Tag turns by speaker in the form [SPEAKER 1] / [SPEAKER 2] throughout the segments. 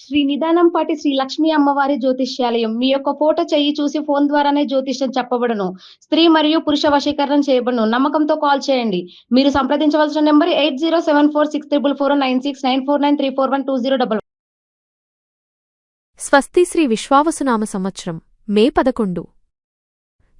[SPEAKER 1] శ్రీ నిదానంపాటి శ్రీ లక్ష్మీ అమ్మవారి జ్యోతిష్యాలయం. మీ యొక్క ఫోటో చెయ్యి చూసి ఫోను ద్వారానే జ్యోతిష్యం చెప్పబడును. స్త్రీ మరియు పురుష వశీకరణం చేయబడును. నమ్మకంతో కాల్ చేయండి. మీరు సంప్రదించవలసిన నంబర్ 8074644969 9493412011.
[SPEAKER 2] స్వస్తి శ్రీ విశ్వావసునామ సంవత్సరం మే 11.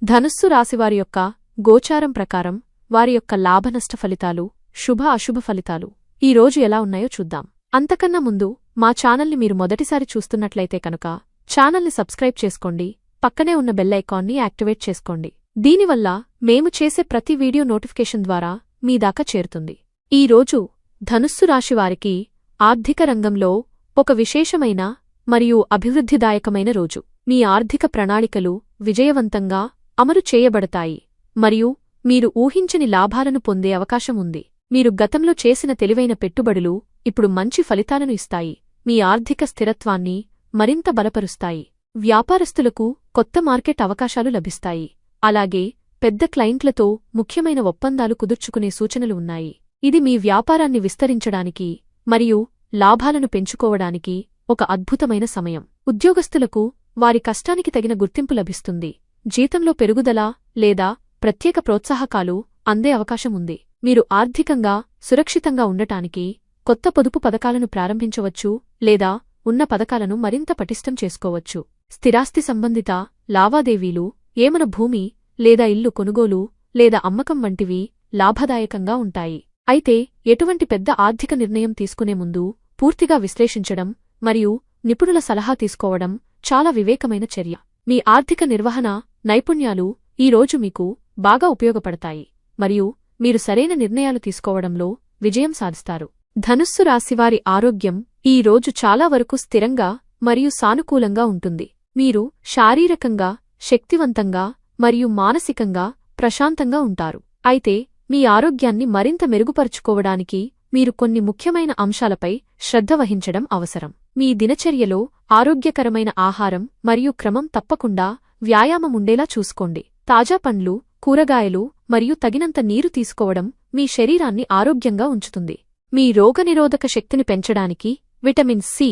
[SPEAKER 2] ధనుస్సు రాశివారి యొక్క గోచారం ప్రకారం వారి యొక్క లాభనష్ట ఫలితాలు, శుభ అశుభ ఫలితాలు ఈ రోజు ఎలా ఉన్నాయో చూద్దాం. అంతకన్నా ముందు మా ఛానల్ని మీరు మొదటిసారి చూస్తున్నట్లయితే కనుక ఛానల్ని సబ్స్క్రైబ్ చేసుకోండి, పక్కనే ఉన్న బెల్ ఐకాన్ని యాక్టివేట్ చేసుకోండి. దీనివల్ల మేము చేసే ప్రతి వీడియో నోటిఫికేషన్ ద్వారా మీ దాకా చేరుతుంది. ఈ రోజు ధనుస్సు రాశివారికి ఆర్థిక రంగంలో ఒక విశేషమైన మరియు అభివృద్ధిదాయకమైన రోజు. మీ ఆర్థిక ప్రణాళికలు విజయవంతంగా అమలు చేయబడతాయి మరియు మీరు ఊహించని లాభాలను పొందే అవకాశం ఉంది. మీరు గతంలో చేసిన తెలివైన పెట్టుబడులు ఇప్పుడు మంచి ఫలితాలను ఇస్తాయి. మీ ఆర్థిక స్థిరత్వాన్ని మరింత బలపరుస్తాయి. వ్యాపారస్తులకు కొత్త మార్కెట్ అవకాశాలు లభిస్తాయి. అలాగే పెద్ద క్లయింట్లతో ముఖ్యమైన ఒప్పందాలు కుదుర్చుకునే సూచనలు ఉన్నాయి. ఇది మీ వ్యాపారాన్ని విస్తరించడానికి మరియు లాభాలను పెంచుకోవడానికి ఒక అద్భుతమైన సమయం. ఉద్యోగస్తులకు వారి కష్టానికి తగిన గుర్తింపు లభిస్తుంది. జీతంలో పెరుగుదల లేదా ప్రత్యేక ప్రోత్సాహకాలు అందే అవకాశం ఉంది. మీరు ఆర్థికంగా సురక్షితంగా ఉండటానికి కొత్త పొదుపు పథకాలను ప్రారంభించవచ్చు లేదా ఉన్న పథకాలను మరింత పటిష్టం చేసుకోవచ్చు. స్థిరాస్తి సంబంధిత లావాదేవీలు, ఏమన భూమి లేదా ఇల్లు కొనుగోలు లేదా అమ్మకం వంటివి లాభదాయకంగా ఉంటాయి. అయితే ఎటువంటి పెద్ద ఆర్థిక నిర్ణయం తీసుకునే ముందు పూర్తిగా విశ్లేషించడం మరియు నిపుణుల సలహా తీసుకోవడం చాలా వివేకమైన చర్య. మీ ఆర్థిక నిర్వహణ నైపుణ్యాలు ఈ రోజు మీకు బాగా ఉపయోగపడతాయి మరియు మీరు సరైన నిర్ణయాలు తీసుకోవడంలో విజయం సాధిస్తారు. ధనుస్సు రాశివారి ఆరోగ్యం ఈ రోజు చాలా వరకు స్థిరంగా మరియు సానుకూలంగా ఉంటుంది. మీరు శారీరకంగా శక్తివంతంగా మరియు మానసికంగా ప్రశాంతంగా ఉంటారు. అయితే మీ ఆరోగ్యాన్ని మరింత మెరుగుపరుచుకోవడానికి మీరు కొన్ని ముఖ్యమైన అంశాలపై శ్రద్ధ వహించడం అవసరం. మీ దినచర్యలో ఆరోగ్యకరమైన ఆహారం మరియు క్రమం తప్పకుండా వ్యాయామం ఉండేలా చూసుకోండి. తాజా పండ్లు, కూరగాయలు మరియు తగినంత నీరు తీసుకోవడం మీ శరీరాన్ని ఆరోగ్యంగా ఉంచుతుంది. మీ రోగనిరోధక శక్తిని పెంచడానికి విటమిన్ సి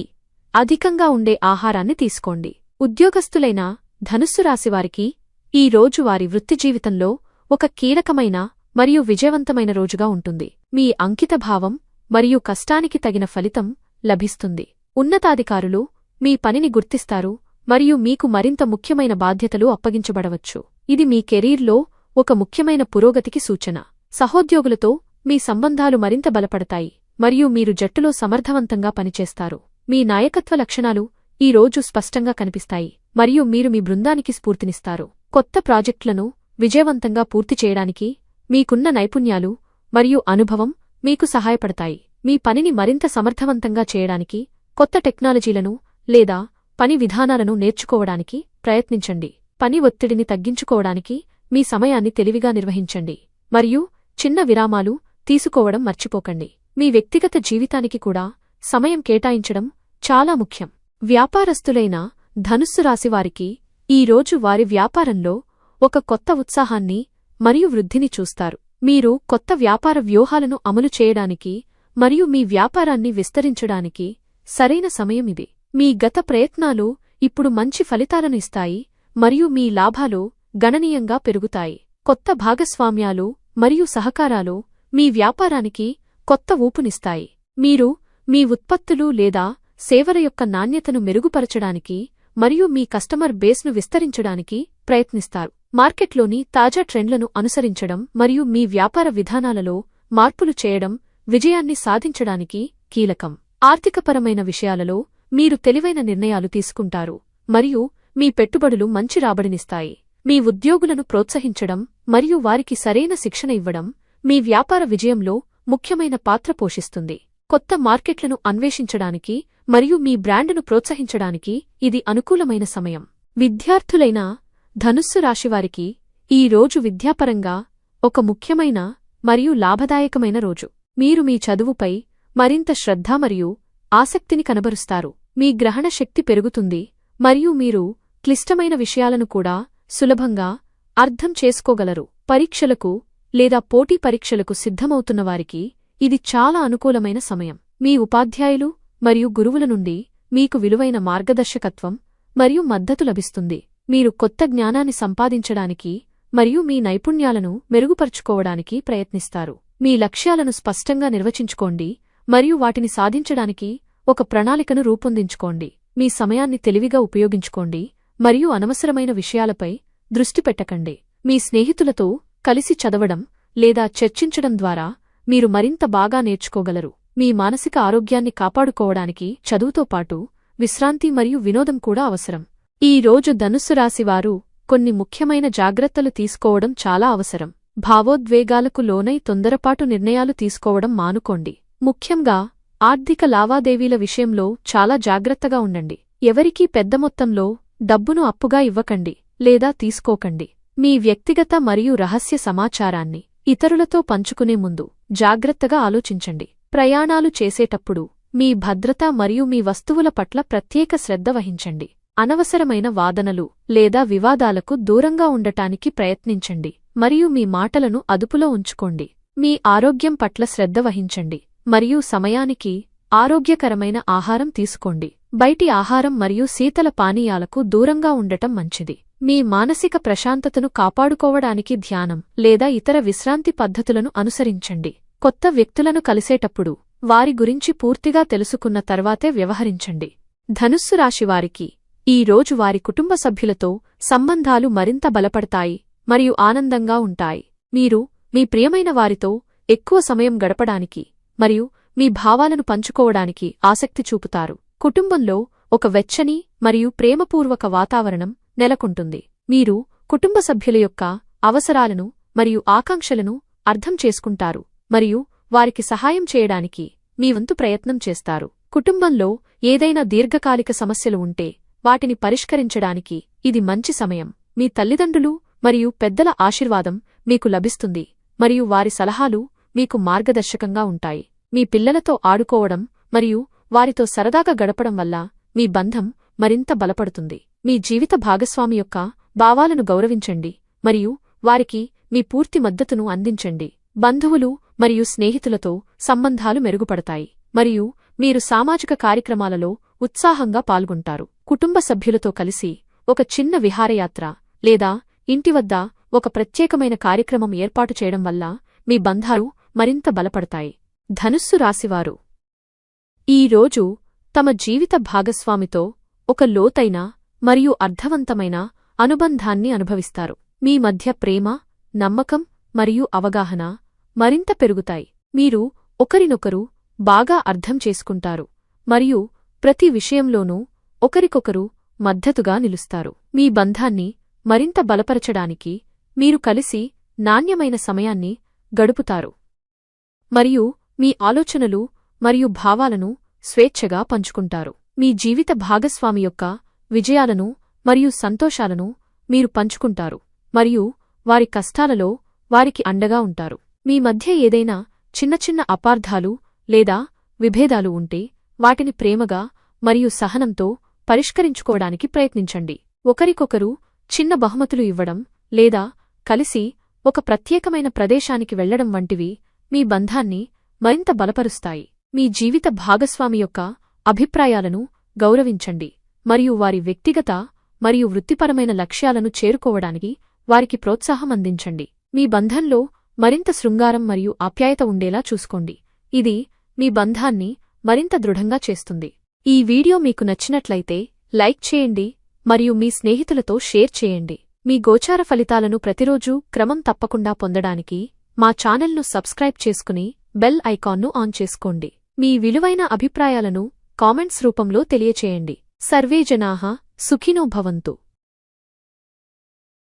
[SPEAKER 2] అధికంగా ఉండే ఆహారాన్ని తీసుకోండి. ఉద్యోగస్తులైన ధనుస్సు రాశివారికి ఈ రోజు వారి వృత్తిజీవితంలో ఒక కీలకమైన మరియు విజయవంతమైన రోజుగా ఉంటుంది. మీ అంకితభావం మరియు కష్టానికి తగిన ఫలితం లభిస్తుంది. ఉన్నతాధికారులు మీ పనిని గుర్తిస్తారు మరియు మీకు మరింత ముఖ్యమైన బాధ్యతలు అప్పగించబడవచ్చు. ఇది మీ కెరీర్లో ఒక ముఖ్యమైన పురోగతికి సూచన. సహోద్యోగులతో మీ సంబంధాలు మరింత బలపడతాయి మరియు మీరు జట్టులో సమర్థవంతంగా పనిచేస్తారు. మీ నాయకత్వ లక్షణాలు ఈ రోజు స్పష్టంగా కనిపిస్తాయి మరియు మీరు మీ బృందానికి స్ఫూర్తినిస్తారు. కొత్త ప్రాజెక్టులను విజయవంతంగా పూర్తి చేయడానికి మీకున్న నైపుణ్యాలు మరియు అనుభవం మీకు సహాయపడతాయి. మీ పనిని మరింత సమర్థవంతంగా చేయడానికి కొత్త టెక్నాలజీలను లేదా పని విధానాలను నేర్చుకోవడానికి ప్రయత్నించండి. పని ఒత్తిడిని తగ్గించుకోవడానికి మీ సమయాన్ని తెలివిగా నిర్వహించండి మరియు చిన్న విరామాలు తీసుకోవడం మర్చిపోకండి. మీ వ్యక్తిగత జీవితానికి కూడా సమయం కేటాయించడం చాలా ముఖ్యం. వ్యాపారస్తులైన ధనుస్సు రాశివారికి ఈ రోజు వారి వ్యాపారంలో ఒక కొత్త ఉత్సాహాన్ని మరియు వృద్ధిని చూస్తారు. మీరు కొత్త వ్యాపార వ్యూహాలను అమలు చేయడానికి మరియు మీ వ్యాపారాన్ని విస్తరించడానికి సరైన సమయం ఇది. మీ గత ప్రయత్నాలు ఇప్పుడు మంచి ఫలితాలను ఇస్తాయి మరియు మీ లాభాలు గణనీయంగా పెరుగుతాయి. కొత్త భాగస్వామ్యాలు మరియు సహకారాలు మీ వ్యాపారానికి కొత్త ఊపునిస్తాయి. మీరు మీ ఉత్పత్తులు లేదా సేవల యొక్క నాణ్యతను మెరుగుపరచడానికి మరియు మీ కస్టమర్ బేస్ను విస్తరించడానికి ప్రయత్నిస్తారు. మార్కెట్లోని తాజా ట్రెండ్లను అనుసరించడం మరియు మీ వ్యాపార విధానాలలో మార్పులు చేయడం విజయాన్ని సాధించడానికి కీలకం. ఆర్థికపరమైన విషయాలలో మీరు తెలివైన నిర్ణయాలు తీసుకుంటారు మరియు మీ పెట్టుబడులు మంచి రాబడినిస్తాయి. మీ ఉద్యోగులను ప్రోత్సహించడం మరియు వారికి సరైన శిక్షణ ఇవ్వడం మీ వ్యాపార విజయంలో ముఖ్యమైన పాత్ర పోషిస్తుంది. కొత్త మార్కెట్లను అన్వేషించడానికి మరియు మీ బ్రాండును ప్రోత్సహించడానికి ఇది అనుకూలమైన సమయం. విద్యార్థులైన ధనుస్సు రాశివారికి ఈ రోజు విద్యాపరంగా ఒక ముఖ్యమైన మరియు లాభదాయకమైన రోజు. మీరు మీ చదువుపై మరింత శ్రద్ధ మరియు ఆసక్తిని కనబరుస్తారు. మీ గ్రహణ శక్తి పెరుగుతుంది మరియు మీరు క్లిష్టమైన విషయాలను కూడా సులభంగా అర్థం చేసుకోగలరు. పరీక్షలకు లేదా పోటీ పరీక్షలకు సిద్ధమవుతున్నవారికి ఇది చాలా అనుకూలమైన సమయం. మీ ఉపాధ్యాయులు మరియు గురువుల నుండి మీకు విలువైన మార్గదర్శకత్వం మరియు మద్దతు లభిస్తుంది. మీరు కొత్త జ్ఞానాన్ని సంపాదించడానికి మరియు మీ నైపుణ్యాలను మెరుగుపరుచుకోవడానికి ప్రయత్నిస్తారు. మీ లక్ష్యాలను స్పష్టంగా నిర్వచించుకోండి మరియు వాటిని సాధించడానికి ఒక ప్రణాళికను రూపొందించుకోండి. మీ సమయాన్ని తెలివిగా ఉపయోగించుకోండి మరియు అనవసరమైన విషయాలపై దృష్టి పెట్టకండి. మీ స్నేహితులతో కలిసి చదవడం లేదా చర్చించడం ద్వారా మీరు మరింత బాగా నేర్చుకోగలరు. మీ మానసిక ఆరోగ్యాన్ని కాపాడుకోవడానికి చదువుతో పాటు విశ్రాంతి మరియు వినోదం కూడా అవసరం. ఈ రోజు ధనుస్సు రాశివారు కొన్ని ముఖ్యమైన జాగ్రత్తలు తీసుకోవడం చాలా అవసరం. భావోద్వేగాలకు లోనై తొందరపాటు నిర్ణయాలు తీసుకోవడం మానుకోండి. ముఖ్యంగా ఆర్థిక లావాదేవీల విషయంలో చాలా జాగ్రత్తగా ఉండండి. ఎవరికీ పెద్ద మొత్తంలో డబ్బును అప్పుగా ఇవ్వకండి లేదా తీసుకోకండి. మీ వ్యక్తిగత మరియు రహస్య సమాచారాన్ని ఇతరులతో పంచుకునే ముందు జాగ్రత్తగా ఆలోచించండి. ప్రయాణాలు చేసేటప్పుడు మీ భద్రత మరియు మీ వస్తువుల పట్ల ప్రత్యేక శ్రద్ధ వహించండి. అనవసరమైన వాదనలు లేదా వివాదాలకు దూరంగా ఉండటానికి ప్రయత్నించండి మరియు మీ మాటలను అదుపులో ఉంచుకోండి. మీ ఆరోగ్యం పట్ల శ్రద్ధ వహించండి మరియు సమయానికి ఆరోగ్యకరమైన ఆహారం తీసుకోండి. బయటి ఆహారం మరియు శీతల పానీయాలకు దూరంగా ఉండటం మంచిది. మీ మానసిక ప్రశాంతతను కాపాడుకోవడానికి ధ్యానం లేదా ఇతర విశ్రాంతి పద్ధతులను అనుసరించండి. కొత్త వ్యక్తులను కలిసేటప్పుడు వారి గురించి పూర్తిగా తెలుసుకున్న తర్వాతే వ్యవహరించండి. ధనుస్సు రాశివారికి ఈ రోజు వారి కుటుంబ సభ్యులతో సంబంధాలు మరింత బలపడతాయి మరియు ఆనందంగా ఉంటాయి. మీరు మీ ప్రియమైన వారితో ఎక్కువ సమయం గడపడానికి మరియు మీ భావాలను పంచుకోవడానికి ఆసక్తి చూపుతారు. కుటుంబంలో ఒక వెచ్చని మరియు ప్రేమపూర్వక వాతావరణం నెలకొంటుంది. మీరు కుటుంబ సభ్యుల యొక్క అవసరాలను మరియు ఆకాంక్షలను అర్థం చేసుకుంటారు మరియు వారికి సహాయం చేయడానికి మీ వంతు ప్రయత్నం చేస్తారు. కుటుంబంలో ఏదైనా దీర్ఘకాలిక సమస్యలు ఉంటే వాటిని పరిష్కరించడానికి ఇది మంచి సమయం. మీ తల్లిదండ్రులు మరియు పెద్దల ఆశీర్వాదం మీకు లభిస్తుంది మరియు వారి సలహాలు మీకు మార్గదర్శకంగా ఉంటాయి. మీ పిల్లలతో ఆడుకోవడం మరియు వారితో సరదాగా గడపడం వల్ల మీ బంధం మరింత బలపడుతుంది. మీ జీవిత భాగస్వామి యొక్క భావాలను గౌరవించండి మరియు వారికి మీ పూర్తి మద్దతును అందించండి. బంధువులు మరియు స్నేహితులతో సంబంధాలు మెరుగుపడతాయి మరియు మీరు సామాజిక కార్యక్రమాలలో ఉత్సాహంగా పాల్గొంటారు. కుటుంబ సభ్యులతో కలిసి ఒక చిన్న విహారయాత్ర లేదా ఇంటి వద్ద ఒక ప్రత్యేకమైన కార్యక్రమం ఏర్పాటు చేయడం వల్ల మీ బంధాలు మరింత బలపడతాయి. ధనుస్సు రాశివారు ఈ రోజు తమ జీవిత భాగస్వామితో ఒక లోతైన మరియు అర్థవంతమైన అనుబంధాన్ని అనుభవిస్తారు. మీ మధ్య ప్రేమ, నమ్మకం మరియు అవగాహన మరింత పెరుగుతాయి. మీరు ఒకరినొకరు బాగా అర్థం చేసుకుంటారు మరియు ప్రతి విషయంలోనూ ఒకరికొకరు మద్దతుగా నిలుస్తారు. మీ బంధాన్ని మరింత బలపరచడానికి మీరు కలిసి నాణ్యమైన సమయాన్ని గడుపుతారు మరియు మీ ఆలోచనలు మరియు భావాలను స్వేచ్ఛగా పంచుకుంటారు. మీ జీవిత భాగస్వామి యొక్క విజయాలను మరియు సంతోషాలను మీరు పంచుకుంటారు మరియు వారి కష్టాలలో వారికి అండగా ఉంటారు. మీ మధ్య ఏదైనా చిన్న చిన్న అపార్థాలు లేదా విభేదాలు ఉంటే వాటిని ప్రేమగా మరియు సహనంతో పరిష్కరించుకోవడానికి ప్రయత్నించండి. ఒకరికొకరు చిన్న బహుమతులు ఇవ్వడం లేదా కలిసి ఒక ప్రత్యేకమైన ప్రదేశానికి వెళ్లడం వంటివి మీ బంధాన్ని మరింత బలపరుస్తాయి. మీ జీవిత భాగస్వామి యొక్క అభిప్రాయాలను గౌరవించండి మరియు వారి వ్యక్తిగత మరియు వృత్తిపరమైన లక్ష్యాలను చేరుకోవడానికి వారికి ప్రోత్సాహం అందించండి. మీ బంధంలో మరింత శృంగారం మరియు ఆప్యాయత ఉండేలా చూసుకోండి. ఇది మీ బంధాన్ని మరింత దృఢంగా చేస్తుంది. ఈ వీడియో మీకు నచ్చినట్లయితే లైక్ చేయండి మరియు మీ స్నేహితులతో షేర్ చేయండి. మీ గోచార ఫలితాలను ప్రతిరోజూ క్రమం తప్పకుండా పొందడానికి మా ఛానల్ను సబ్స్క్రైబ్ చేసుకుని బెల్ ఐకాన్ను ఆన్ చేసుకోండి. మీ విలువైన అభిప్రాయాలను కామెంట్స్ రూపంలో తెలియచేయండి. సర్వే జనాః సుఖినో భవంతు.